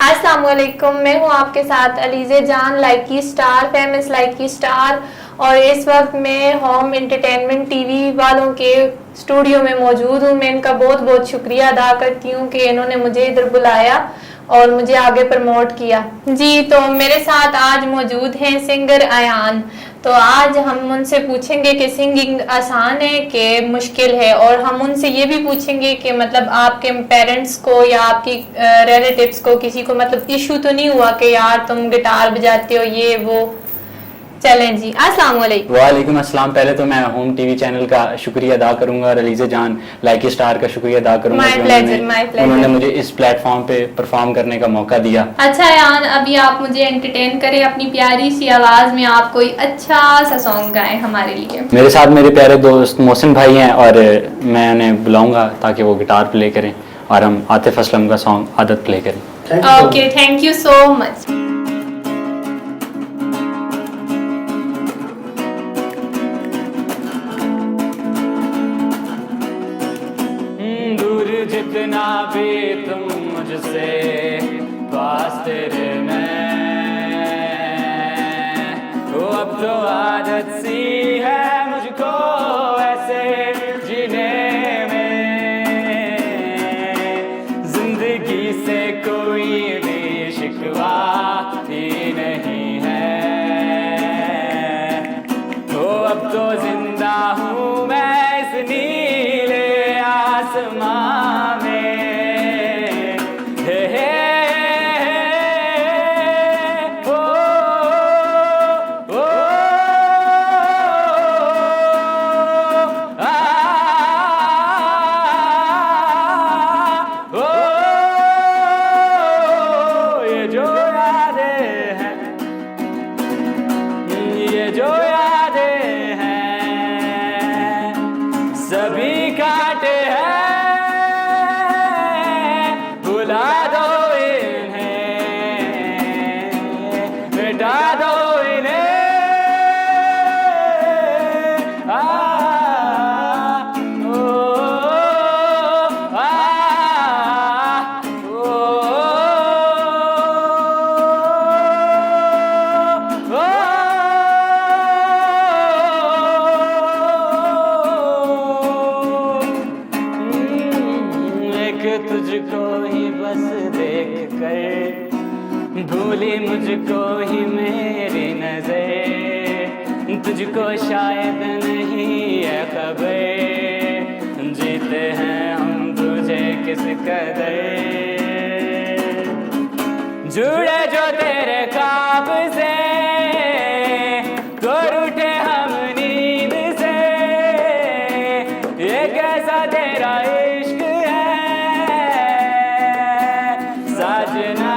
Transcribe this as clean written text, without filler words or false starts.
अस्सलाम वालेकुम, मैं हूं आपके साथ अलीज़े जान, लाइकी स्टार, फेमस लाइकी स्टार। और इस वक्त मैं होम एंटरटेनमेंट टीवी वालों के स्टूडियो में मौजूद हूं। मैं इनका बहुत बहुत शुक्रिया अदा करती हूं कि इन्होंने मुझे इधर बुलाया और मुझे आगे प्रमोट किया। जी, तो मेरे साथ आज मौजूद हैं सिंगर अयान। तो आज हम उनसे पूछेंगे कि सिंगिंग आसान है कि मुश्किल है, और हम उनसे ये भी पूछेंगे कि मतलब आपके पेरेंट्स को या आपकी रिलेटिव्स को किसी को मतलब इशू तो नहीं हुआ कि यार तुम गिटार बजाते हो ये वो। चलें जी, अस्सलाम वालेकुम। वालेकुम अस्सलाम। पहले तो मैं होम टीवी चैनल का शुक्रिया अदा करूंगा और अलीज़े जान लाइकी स्टार का शुक्रिया अदा करूंगा माय कि प्लेजर। उन्होंने मुझे इस प्लेटफॉर्म पे परफॉर्म करने का मौका दिया। अच्छा यान, अभी आप मुझे एंटरटेन करें अपनी प्यारी सी आवाज में। आप कोई अच्छा सा सॉन्ग गाएं हमारे लिए। मेरे साथ मेरे प्यारे दोस्त मोहसिन भाई हैं और मैं उन्हें बुलाऊंगा ताकि वो गिटार प्ले करें और हम आतिफ असलम का सॉन्ग आदत प्ले करें। Okay, thank you so much. दूर जितना भी तुम मुझसे पास तेरे मैं, वो अब तो आदत सी है मुझको ऐसे जीने में। जिंदगी से कोई भी शिकवा ही नहीं है, वो अब तो जिंदा हूँ मैं इस नीले आसमां में। हे ओ, ओ, आ, ओ, ये जो यादें हैं, ये जो यादें हैं, सभी काटे हैं, भुला दो इन्हें, मिटा दो इन्हें। आ, ओ, आ, ओ, एक तुझको ही बस देख कर भूली मुझको ही मेरी नजर, तुझको शायद नहीं है खबर, जीते हैं हम तुझे किस कदर। जुड़े जो तेरे ख्वाब से तो रूठे हम नींद से, ये कैसा तेरा इश्क है साजना।